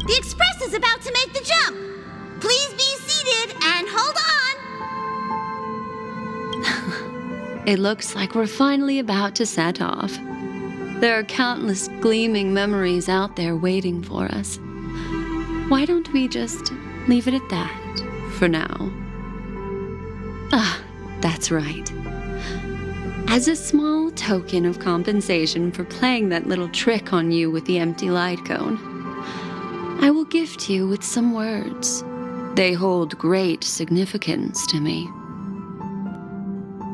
The express is about to make the jump. Please be seated and hold on. It looks like we're finally about to set off. There are countless gleaming memories out there waiting for us. Why don't we just leave it at that for now? That's right. As a small token of compensation for playing that little trick on you with the empty light cone, I will gift you with some words. They hold great significance to me.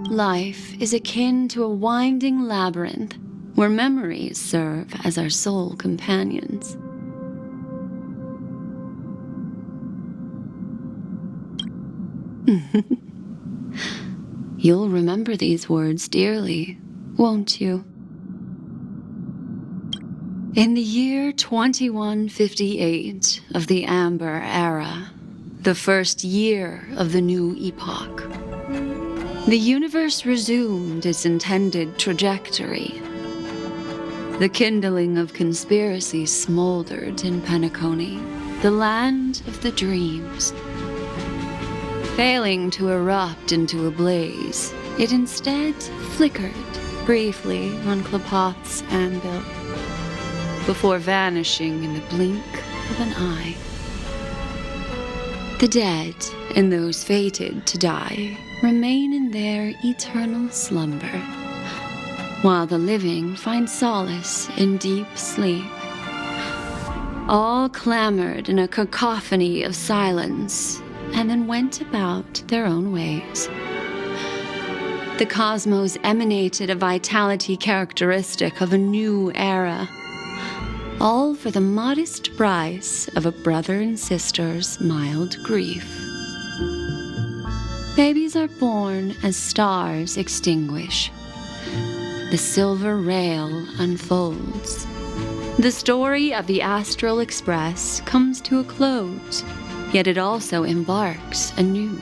Life is akin to a winding labyrinth where memories serve as our sole companions. You'll remember these words dearly, won't you? In the year 2158 of the Amber Era, the first year of the new epoch, the universe resumed its intended trajectory. The kindling of conspiracy smoldered in Penacony, the land of the dreams. Failing to erupt into a blaze, it instead flickered briefly on Klapoth's anvil, before vanishing in the blink of an eye. The dead and those fated to die remain in their eternal slumber, while the living find solace in deep sleep. All clamored in a cacophony of silence, and then went about their own ways. The cosmos emanated a vitality characteristic of a new era, all for the modest price of a brother and sister's mild grief. Babies are born as stars extinguish. The silver rail unfolds. The story of the Astral Express comes to a close, yet it also embarks anew.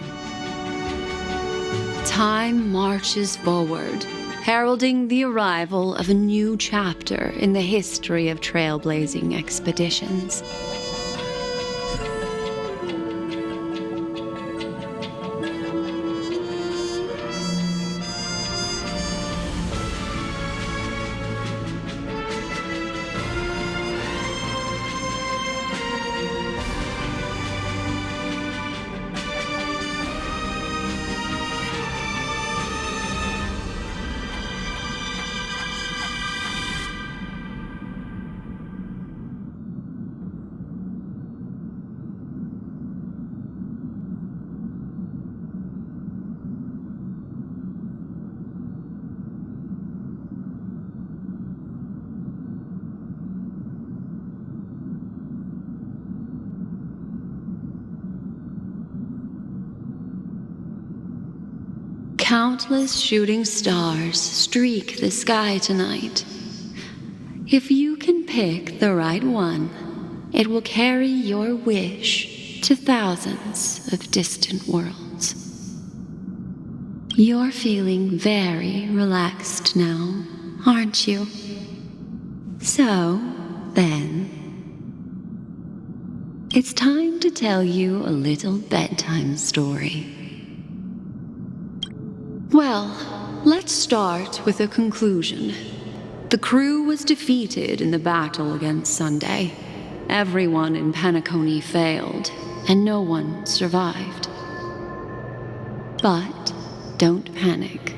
Time marches forward, heralding the arrival of a new chapter in the history of trailblazing expeditions. Countless shooting stars streak the sky tonight. If you can pick the right one, it will carry your wish to thousands of distant worlds. You're feeling very relaxed now, aren't you? So, then, it's time to tell you a little bedtime story. Well, let's start with a conclusion. The crew was defeated in the battle against Sunday. Everyone in Penacony failed, and no one survived. But don't panic.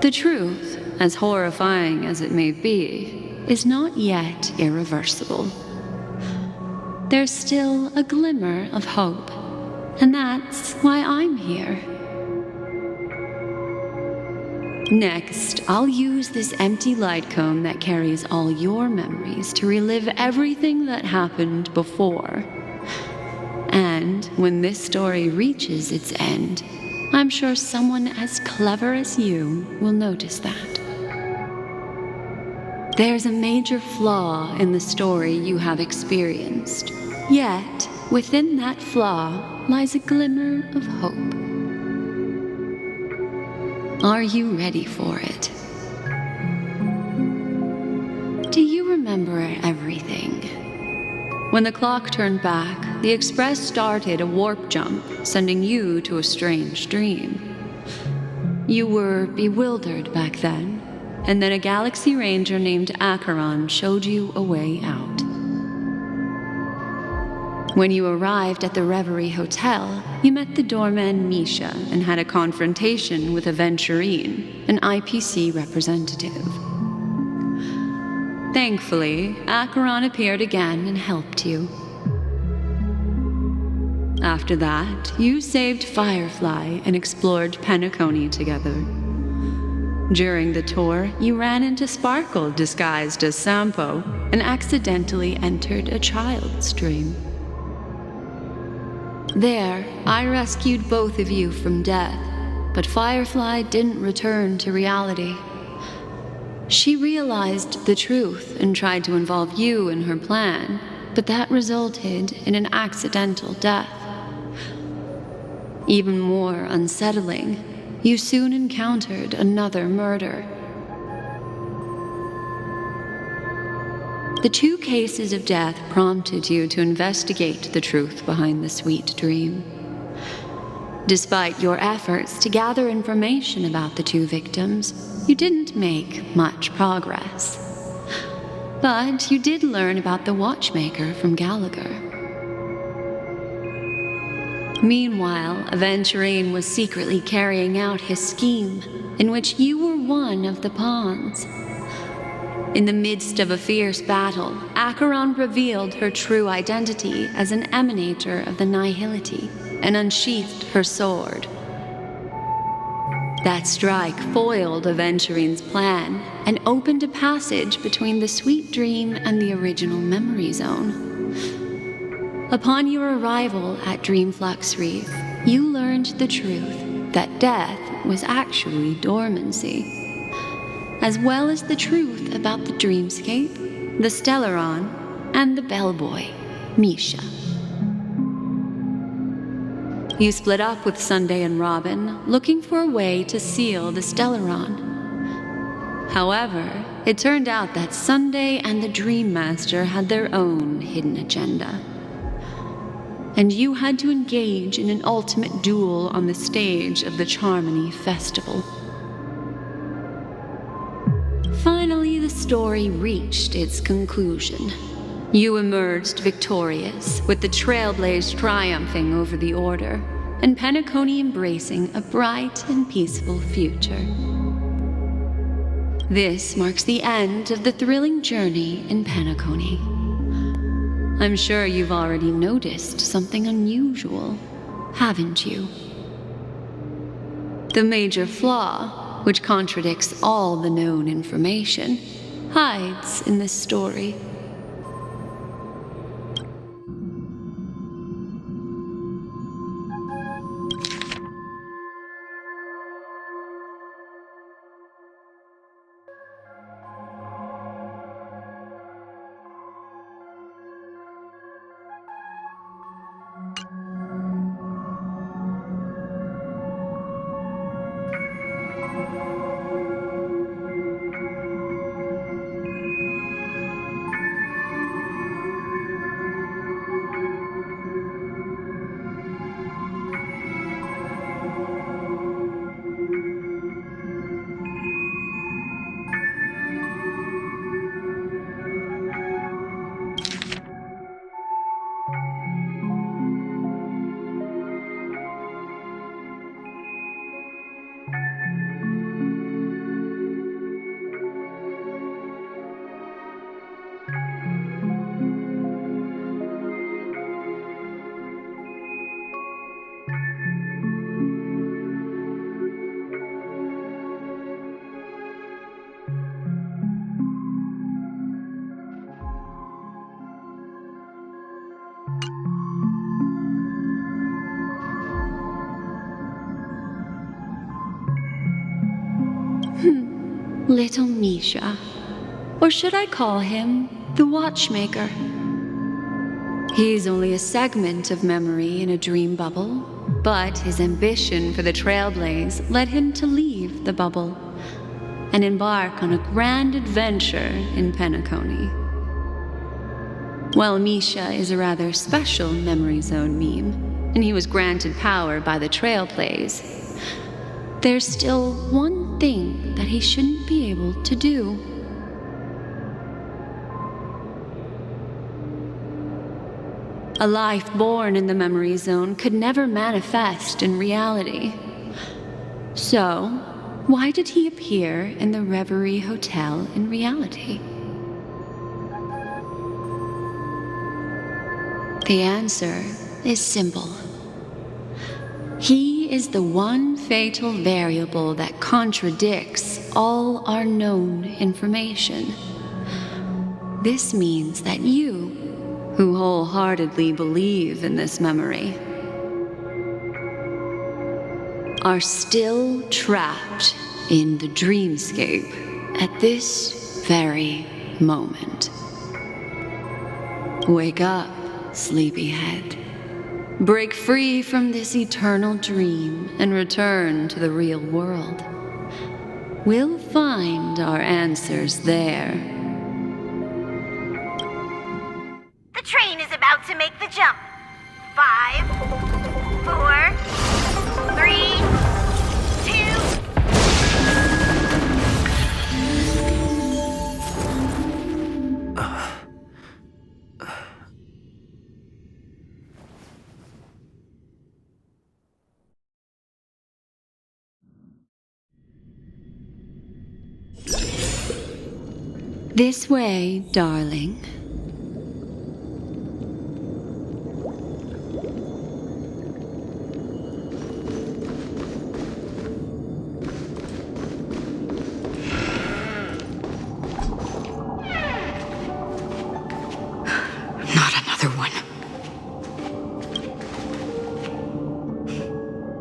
The truth, as horrifying as it may be, is not yet irreversible. There's still a glimmer of hope, and that's why I'm here. Next, I'll use this empty light cone that carries all your memories to relive everything that happened before. And when this story reaches its end, I'm sure someone as clever as you will notice that. There's a major flaw in the story you have experienced, yet within that flaw lies a glimmer of hope. Are you ready for it? Do you remember everything? When the clock turned back, the express started a warp jump, sending you to a strange dream. You were bewildered back then, and then a galaxy ranger named Acheron showed you a way out. When you arrived at the Reverie Hotel, you met the doorman Misha and had a confrontation with Aventurine, an IPC representative. Thankfully, Acheron appeared again and helped you. After that, you saved Firefly and explored Penacony together. During the tour, you ran into Sparkle disguised as Sampo and accidentally entered a child's dream. There, I rescued both of you from death, but Firefly didn't return to reality. She realized the truth and tried to involve you in her plan, but that resulted in an accidental death. Even more unsettling, you soon encountered another murder. The 2 cases of death prompted you to investigate the truth behind the sweet dream. Despite your efforts to gather information about the 2 victims, you didn't make much progress. But you did learn about the watchmaker from Gallagher. Meanwhile, Aventurine was secretly carrying out his scheme, in which you were one of the pawns. In the midst of a fierce battle, Acheron revealed her true identity as an emanator of the Nihility and unsheathed her sword. That strike foiled Aventurine's plan and opened a passage between the sweet dream and the original memory zone. Upon your arrival at Dreamflux Reef, you learned the truth that death was actually dormancy, as well as the truth about the dreamscape, the Stellaron, and the bellboy, Misha. You split up with Sunday and Robin, looking for a way to seal the Stellaron. However, it turned out that Sunday and the Dream Master had their own hidden agenda, and you had to engage in an ultimate duel on the stage of the Charmony Festival. Finally, the story reached its conclusion. You emerged victorious, with the Trailblaze triumphing over the Order, and Penacony embracing a bright and peaceful future. This marks the end of the thrilling journey in Penacony. I'm sure you've already noticed something unusual, haven't you? The major flaw, which contradicts all the known information, hides in this story. Little Misha. Or should I call him the Watchmaker? He's only a segment of memory in a dream bubble, but his ambition for the Trailblaze led him to leave the bubble and embark on a grand adventure in Penacony. Well, Misha is a rather special memory zone meme, and he was granted power by the Trailblaze. There's still one thing that he shouldn't be able to do. A life born in the memory zone could never manifest in reality. So, why did he appear in the Reverie Hotel in reality? The answer is simple. He is the one fatal variable that contradicts all our known information. This means that you, who wholeheartedly believe in this memory, are still trapped in the dreamscape at this very moment. Wake up, sleepyhead. Break free from this eternal dream and return to the real world. We'll find our answers there. The train is about to make the jump. 5, 4, 3, 2. This way, darling.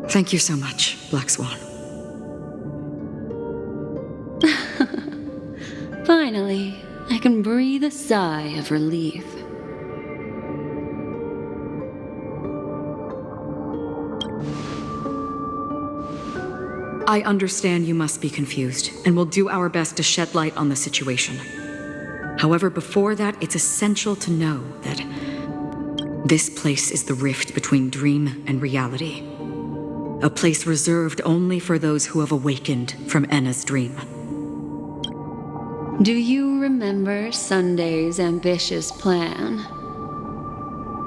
Thank you so much, Black Swan. Finally, I can breathe a sigh of relief. I understand you must be confused, and will do our best to shed light on the situation. However, before that, it's essential to know that this place is the rift between dream and reality. A place reserved only for those who have awakened from Enna's dream. Do you remember Sunday's ambitious plan?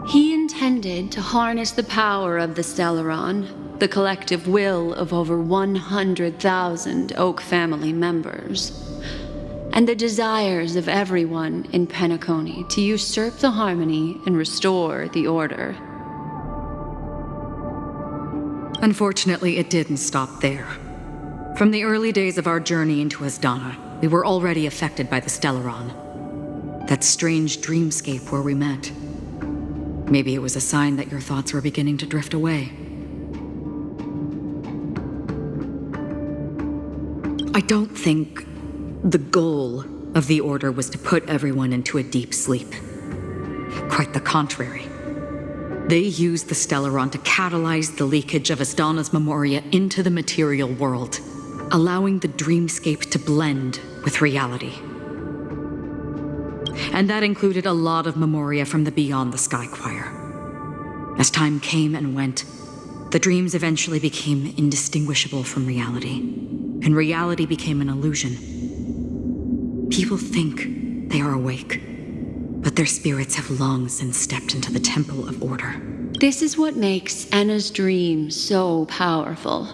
He intended to harness the power of the Stellaron, the collective will of over 100,000 Oak family members, and the desires of everyone in Penacony to usurp the harmony and restore the order. Unfortunately, it didn't stop there. From the early days of our journey into Asdana, we were already affected by the Stellaron. That strange dreamscape where we met. Maybe it was a sign that your thoughts were beginning to drift away. I don't think the goal of the Order was to put everyone into a deep sleep. Quite the contrary. They used the Stellaron to catalyze the leakage of Asdana's memoria into the material world, allowing the dreamscape to blend with reality. And that included a lot of memoria from the Beyond the Sky Choir. As time came and went, the dreams eventually became indistinguishable from reality, and reality became an illusion. People think they are awake, but their spirits have long since stepped into the Temple of Order. This is what makes Enna's dream so powerful.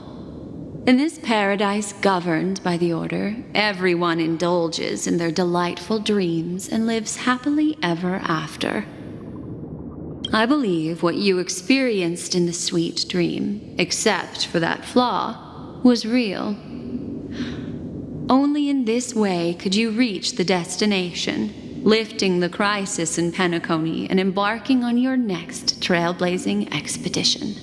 In this paradise governed by the Order, everyone indulges in their delightful dreams and lives happily ever after. I believe what you experienced in the sweet dream, except for that flaw, was real. Only in this way could you reach the destination, lifting the crisis in Penacony and embarking on your next trailblazing expedition.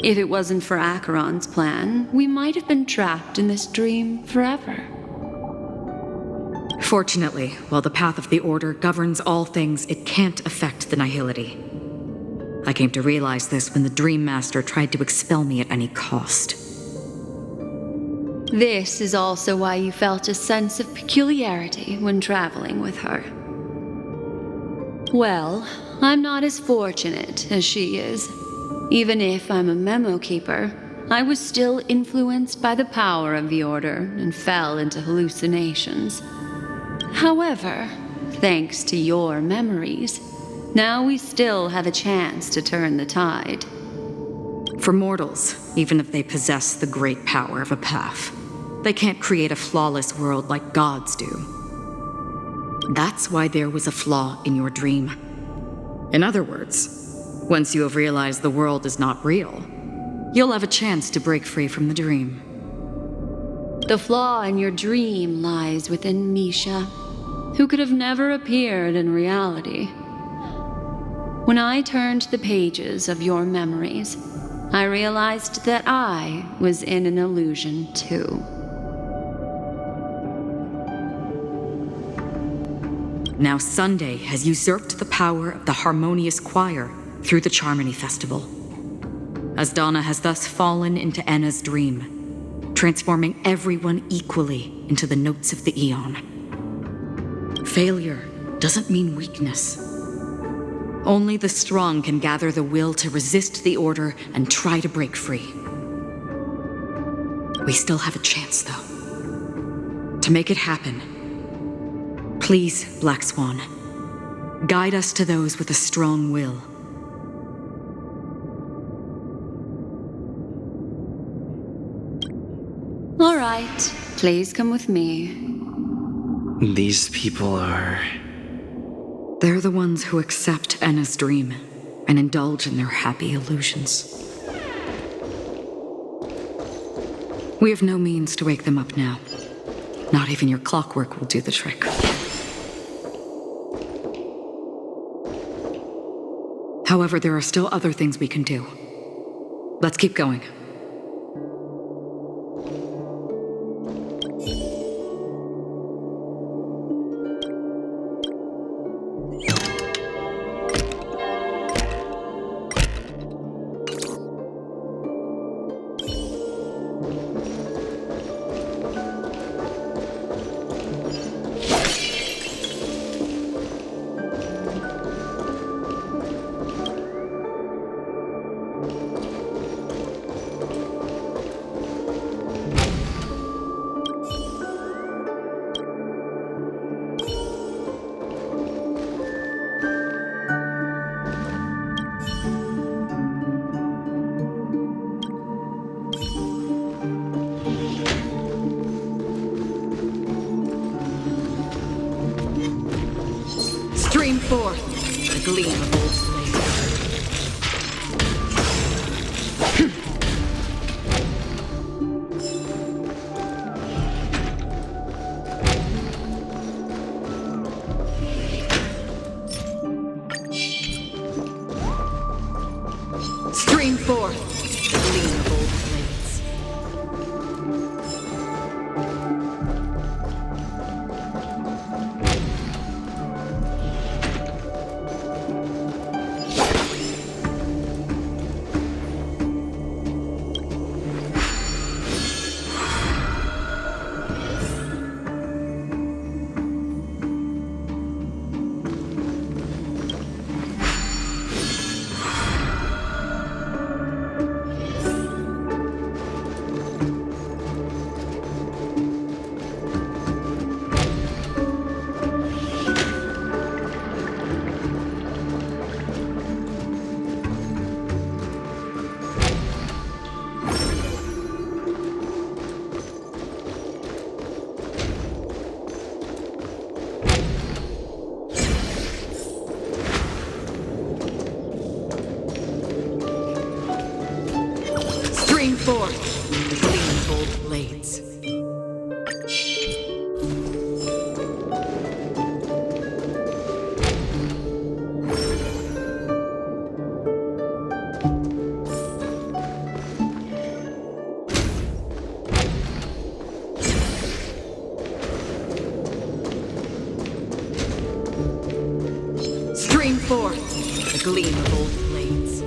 If it wasn't for Acheron's plan, we might have been trapped in this dream forever. Fortunately, while the path of the Order governs all things, it can't affect the Nihility. I came to realize this when the Dream Master tried to expel me at any cost. This is also why you felt a sense of peculiarity when traveling with her. Well, I'm not as fortunate as she is. Even if I'm a memo keeper, I was still influenced by the power of the Order and fell into hallucinations. However, thanks to your memories, now we still have a chance to turn the tide. For mortals, even if they possess the great power of a path, they can't create a flawless world like gods do. That's why there was a flaw in your dream. In other words, once you have realized the world is not real, you'll have a chance to break free from the dream. The flaw in your dream lies within Misha, who could have never appeared in reality. When I turned the pages of your memories, I realized that I was in an illusion too. Now Sunday has usurped the power of the harmonious choir through the Charmony Festival. Asdana has thus fallen into Anna's dream, transforming everyone equally into the notes of the Aeon. Failure doesn't mean weakness. Only the strong can gather the will to resist the Order and try to break free. We still have a chance, though. To make it happen, please, Black Swan, guide us to those with a strong will. All right, please come with me. These people are... They're the ones who accept Anna's dream and indulge in their happy illusions. We have no means to wake them up now. Not even your clockwork will do the trick. However, there are still other things we can do. Let's keep going. Stream forth the gleam of old blades. Stream forth the gleam of old blades. Stream forth the gleam of old blades. Stream forth the gleam of old blades.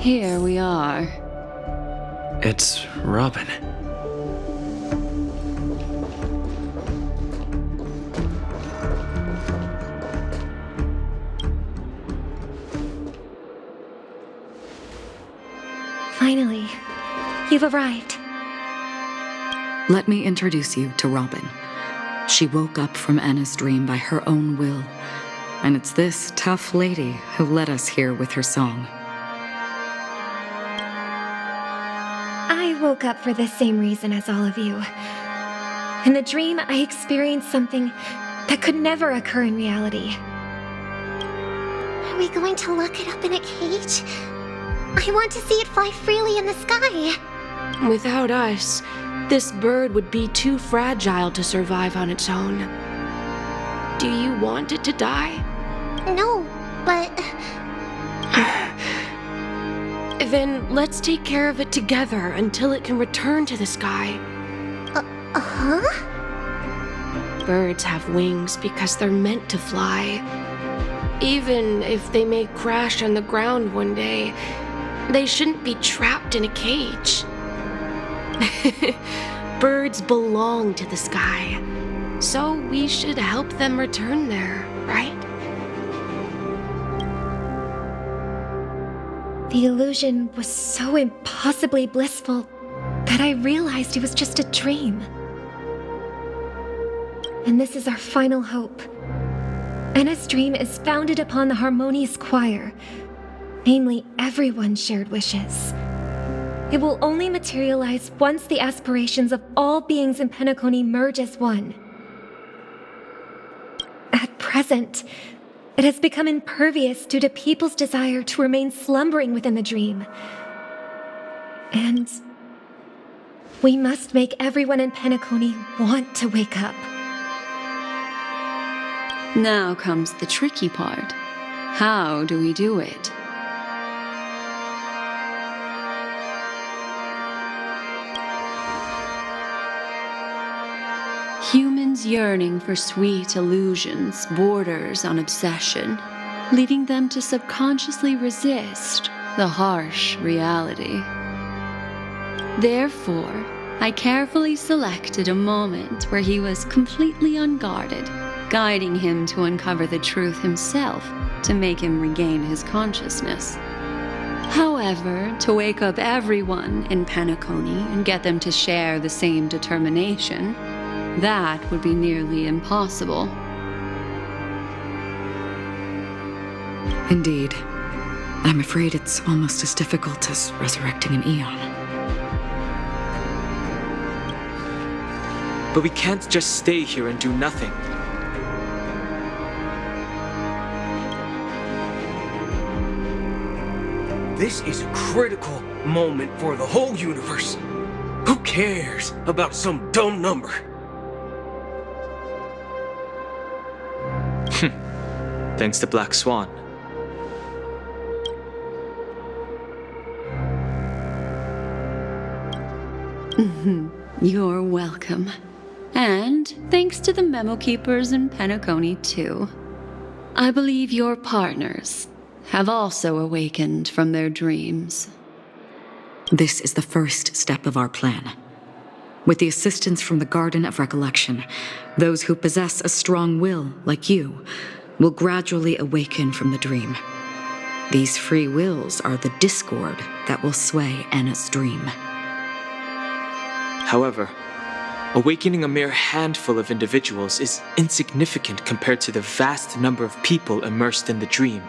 Here we are. It's Robin. Finally, you've arrived. Let me introduce you to Robin. She woke up from Anna's dream by her own will, and it's this tough lady who led us here with her song. I woke up for the same reason as all of you. In the dream, I experienced something that could never occur in reality. Are we going to lock it up in a cage? I want to see it fly freely in the sky. Without us, this bird would be too fragile to survive on its own. Do you want it to die? No, but... Then let's take care of it together until it can return to the sky. Huh? Birds have wings because they're meant to fly. Even if they may crash on the ground one day, they shouldn't be trapped in a cage. Birds belong to the sky, so we should help them return there, right? The illusion was so impossibly blissful that I realized it was just a dream. And this is our final hope. Anna's dream is founded upon the harmonious choir, namely everyone's shared wishes. It will only materialize once the aspirations of all beings in Penacony merge as one. At present, it has become impervious due to people's desire to remain slumbering within the dream. And we must make everyone in Penacony want to wake up. Now comes the tricky part. How do we do it? Humans yearning for sweet illusions borders on obsession, leading them to subconsciously resist the harsh reality. Therefore, I carefully selected a moment where he was completely unguarded, guiding him to uncover the truth himself to make him regain his consciousness. However, to wake up everyone in Penacony and get them to share the same determination, that would be nearly impossible. Indeed. I'm afraid it's almost as difficult as resurrecting an eon. But we can't just stay here and do nothing. This is a critical moment for the whole universe. Who cares about some dumb number? Thanks to Black Swan. You're welcome. And thanks to the memo keepers in Penacony, too. I believe your partners have also awakened from their dreams. This is the first step of our plan. With the assistance from the Garden of Recollection, those who possess a strong will, like you, will gradually awaken from the dream. These free wills are the discord that will sway Anna's dream. However, awakening a mere handful of individuals is insignificant compared to the vast number of people immersed in the dream.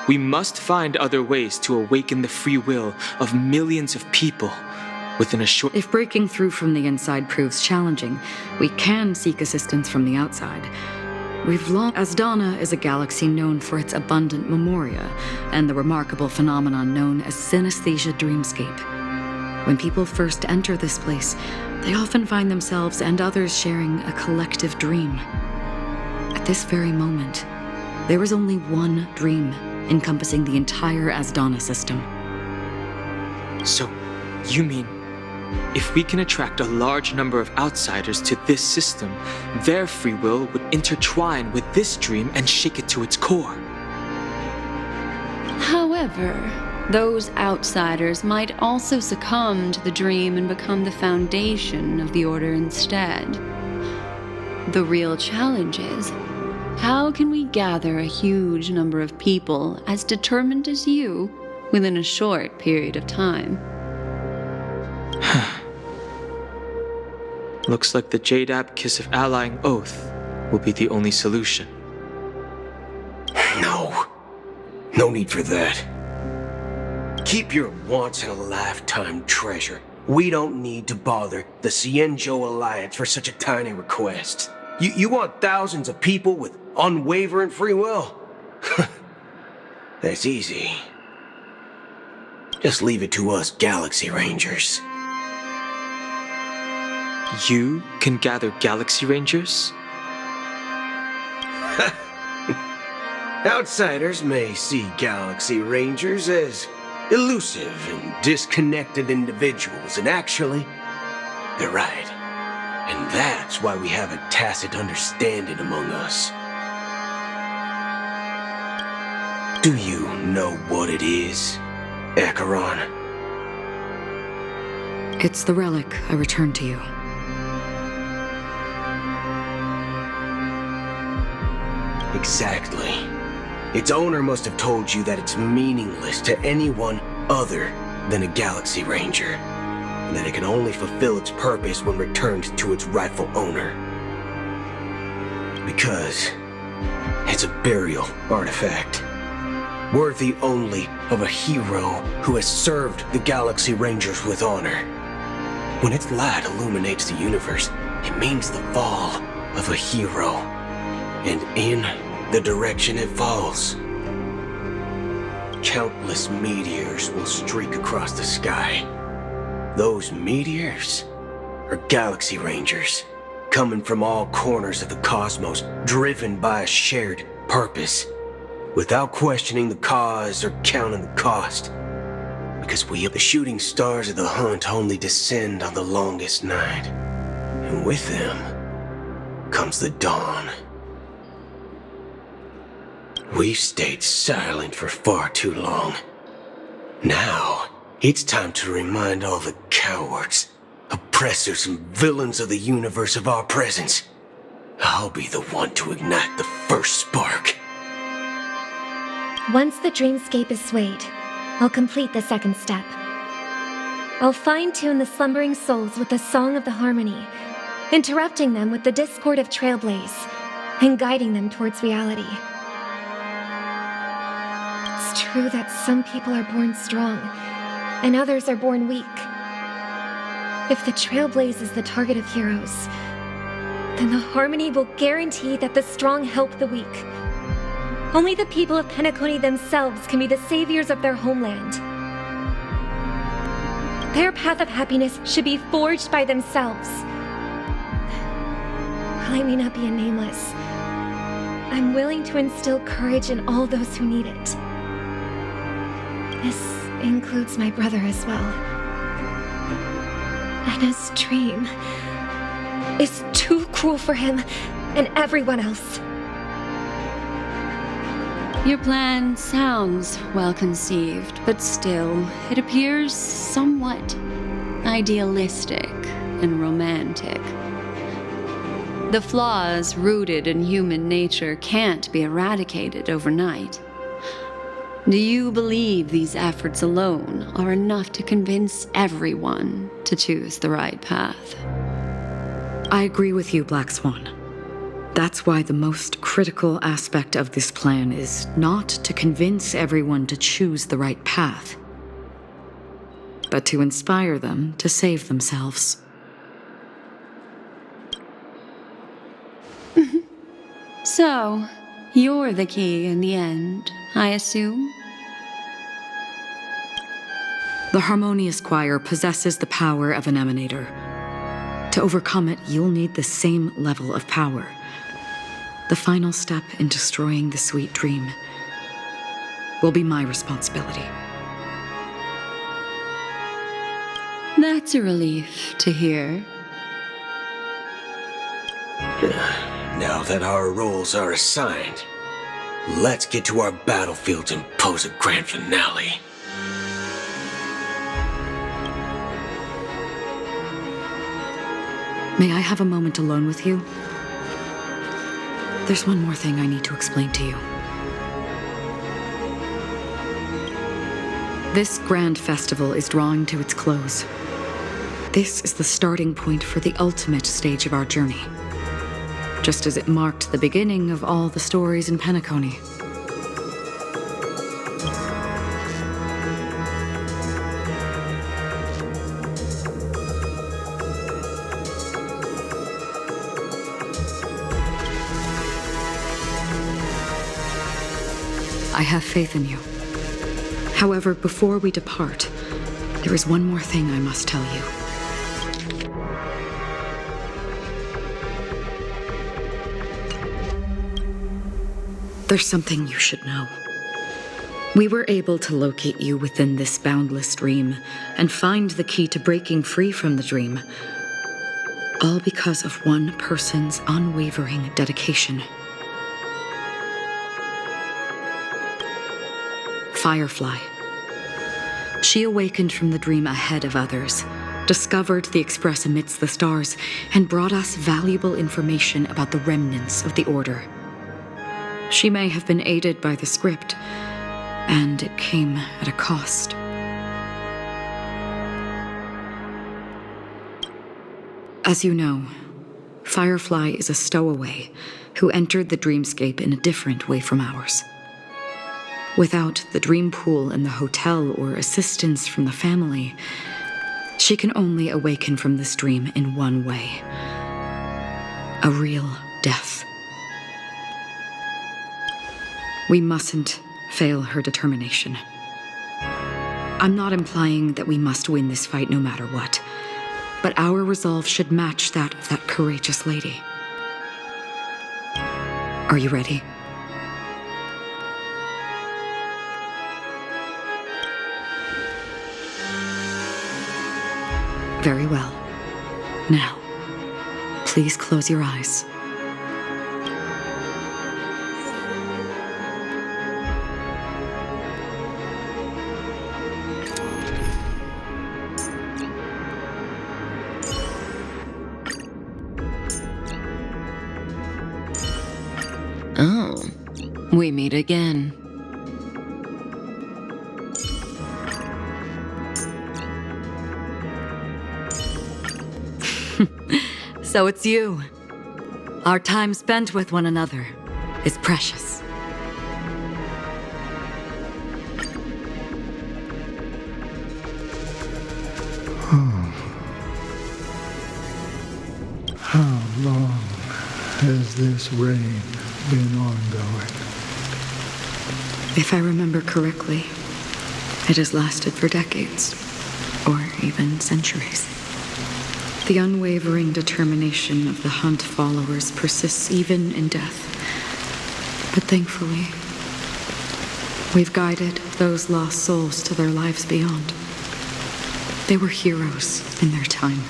We must find other ways to awaken the free will of millions of people within a short... If breaking through from the inside proves challenging, we can seek assistance from the outside. Asdana is a galaxy known for its abundant memoria and the remarkable phenomenon known as synesthesia dreamscape. When people first enter this place, they often find themselves and others sharing a collective dream. At this very moment, there is only one dream encompassing the entire Asdana system. So, you mean, if we can attract a large number of outsiders to this system, their free will would intertwine with this dream and shake it to its core. However, those outsiders might also succumb to the dream and become the foundation of the Order instead. The real challenge is, how can we gather a huge number of people as determined as you within a short period of time? Looks like the Jadab Kiss of Allying Oath will be the only solution. No need for that. Keep your once-in-a-lifetime treasure. We don't need to bother the Cienjo Alliance for such a tiny request. You want thousands of people with unwavering free will? That's easy. Just leave it to us Galaxy Rangers. You can gather Galaxy Rangers? Outsiders may see Galaxy Rangers as elusive and disconnected individuals, and actually, they're right. And that's why we have a tacit understanding among us. Do you know what it is, Acheron? It's the relic I returned to you. Exactly. Its owner must have told you that it's meaningless to anyone other than a Galaxy Ranger, and that it can only fulfill its purpose when returned to its rightful owner. Because it's a burial artifact, worthy only of a hero who has served the Galaxy Rangers with honor. When its light illuminates the universe, it means the fall of a hero, and in the direction it falls, countless meteors will streak across the sky. Those meteors are Galaxy Rangers, coming from all corners of the cosmos, driven by a shared purpose, without questioning the cause or counting the cost. Because we, the shooting stars of the hunt, only descend on the longest night, and with them comes the dawn. We've stayed silent for far too long. Now, it's time to remind all the cowards, oppressors, and villains of the universe of our presence. I'll be the one to ignite the first spark. Once the dreamscape is swayed, I'll complete the second step. I'll fine-tune the slumbering souls with the Song of the Harmony, interrupting them with the discord of Trailblaze, and guiding them towards reality. It's true that some people are born strong, and others are born weak. If the Trailblaze is the target of heroes, then the Harmony will guarantee that the strong help the weak. Only the people of Penacony themselves can be the saviors of their homeland. Their path of happiness should be forged by themselves. While I may not be a nameless, I'm willing to instill courage in all those who need it. This includes my brother as well. Anna's dream is too cruel for him and everyone else. Your plan sounds well conceived, but still, it appears somewhat idealistic and romantic. The flaws rooted in human nature can't be eradicated overnight. Do you believe these efforts alone are enough to convince everyone to choose the right path? I agree with you, Black Swan. That's why the most critical aspect of this plan is not to convince everyone to choose the right path, but to inspire them to save themselves. So, you're the key in the end, I assume? The Harmonious Choir possesses the power of an emanator. To overcome it, you'll need the same level of power. The final step in destroying the sweet dream will be my responsibility. That's a relief to hear. Now that our roles are assigned, let's get to our battlefields and pose a grand finale. May I have a moment alone with you? There's one more thing I need to explain to you. This grand festival is drawing to its close. This is the starting point for the ultimate stage of our journey, just as it marked the beginning of all the stories in Penacony. I have faith in you. However, before we depart, there is one more thing I must tell you. There's something you should know. We were able to locate you within this boundless dream and find the key to breaking free from the dream, all because of one person's unwavering dedication. Firefly. She awakened from the dream ahead of others, discovered the Express amidst the stars, and brought us valuable information about the remnants of the Order. She may have been aided by the script, and it came at a cost. As you know, Firefly is a stowaway who entered the dreamscape in a different way from ours. Without the dream pool in the hotel or assistance from the family, she can only awaken from this dream in one way: a real death. We mustn't fail her determination. I'm not implying that we must win this fight no matter what, but our resolve should match that of that courageous lady. Are you ready? Very well. Now, please close your eyes. Oh, we meet again. So it's you. Our time spent with one another is precious. How long has this reign been ongoing? If I remember correctly, it has lasted for decades, or even centuries. The unwavering determination of the Hunt followers persists even in death. But thankfully, we've guided those lost souls to their lives beyond. They were heroes in their time.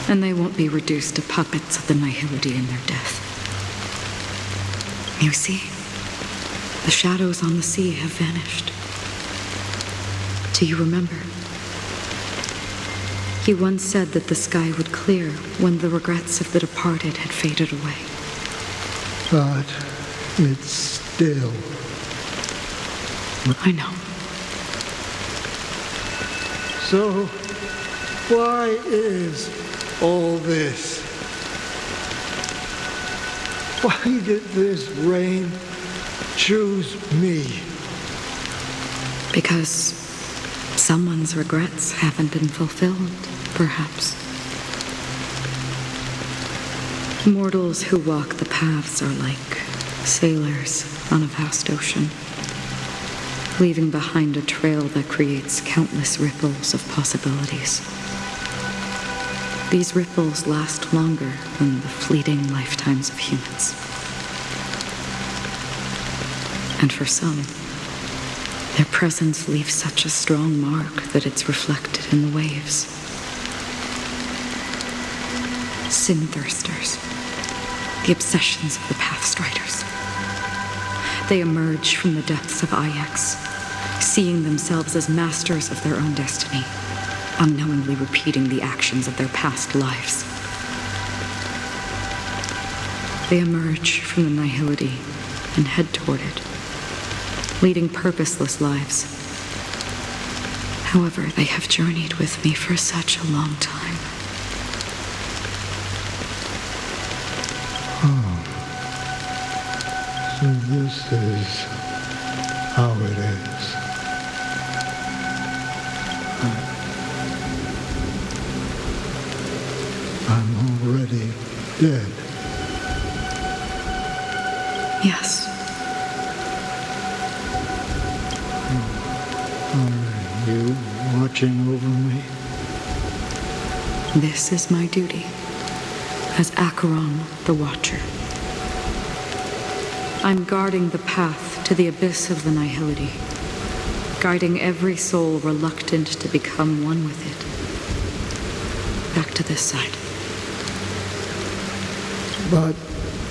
And they won't be reduced to puppets of the nihility in their death. You see, the shadows on the sea have vanished. Do you remember? He once said that the sky would clear when the regrets of the departed had faded away. But it's still... I know. So, why is all this? Why did this reign choose me? Because someone's regrets haven't been fulfilled, perhaps. Mortals who walk the paths are like sailors on a vast ocean, leaving behind a trail that creates countless ripples of possibilities. These ripples last longer than the fleeting lifetimes of humans. And for some, their presence leaves such a strong mark that it's reflected in the waves. Sin-thirsters, the obsessions of the Pathstriders. They emerge from the depths of Ix, seeing themselves as masters of their own destiny, unknowingly repeating the actions of their past lives. They emerge from the nihility and head toward it, leading purposeless lives. However, they have journeyed with me for such a long time. So this is how it is. I'm already dead. Yes. Are you watching over me? This is my duty as Acheron the Watcher. I'm guarding the path to the abyss of the nihility, guiding every soul reluctant to become one with it. Back to this side. But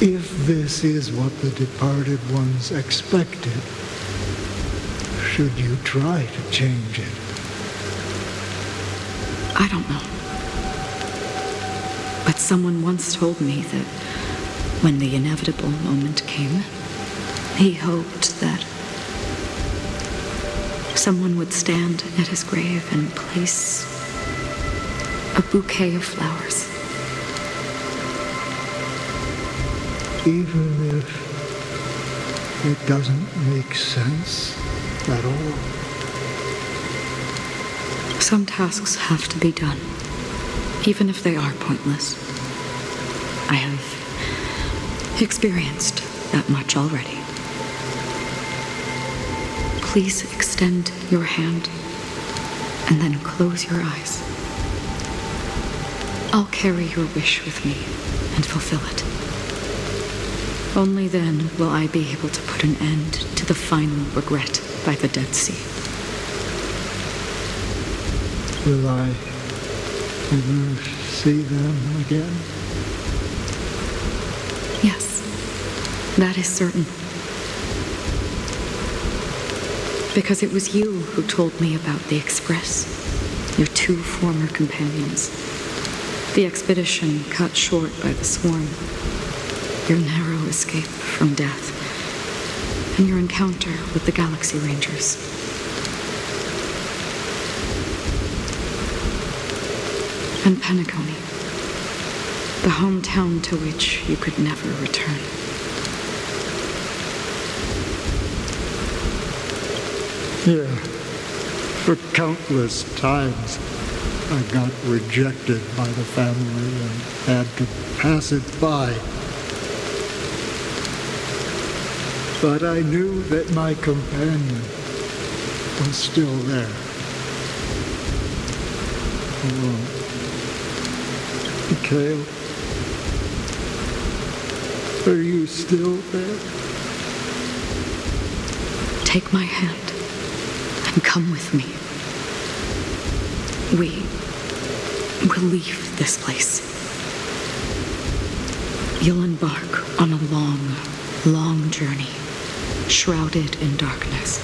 if this is what the departed ones expected, should you try to change it? I don't know. But someone once told me that when the inevitable moment came, he hoped that someone would stand at his grave and place a bouquet of flowers. Even if it doesn't make sense at all. Some tasks have to be done, even if they are pointless. I have experienced that much already. Please extend your hand and then close your eyes. I'll carry your wish with me and fulfill it. Only then will I be able to put an end to the final regret by the Dead Sea. Will I ever see them again? Yes, that is certain. Because it was you who told me about the Express, your two former companions, the expedition cut short by the swarm, your narrow escape from death, and your encounter with the Galaxy Rangers. And Penacony, the hometown to which you could never return. Yeah. For countless times, I got rejected by the family and had to pass it by. But I knew that my companion was still there. Alone. Mikhail, are you still there? Take my hand and come with me. We will leave this place. You'll embark on a long, long journey, shrouded in darkness.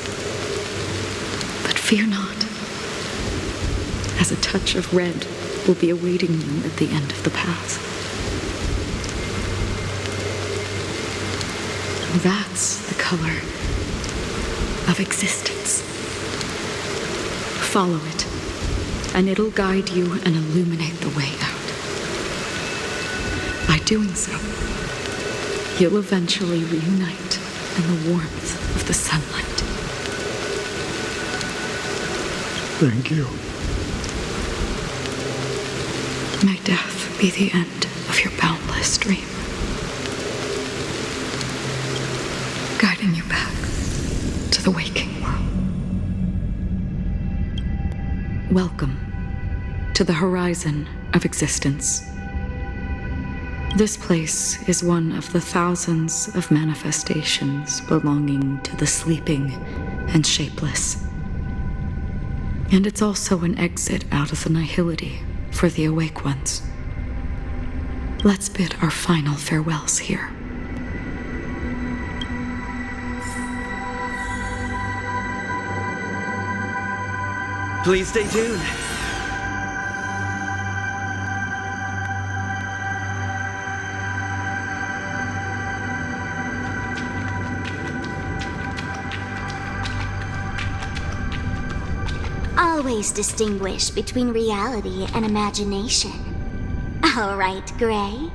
But fear not, as a touch of red will be awaiting you at the end of the path. That's the color of existence. Follow it, and it'll guide you and illuminate the way out. By doing so, you'll eventually reunite in the warmth of the sunlight. Thank you. May death be the end of your boundless dream, guiding you back to the waking world. Welcome to the horizon of existence. This place is one of the thousands of manifestations belonging to the sleeping and shapeless. And it's also an exit out of the nihility for the awake ones. Let's bid our final farewells here. Please stay tuned. always distinguish between reality and imagination. All right, Gray.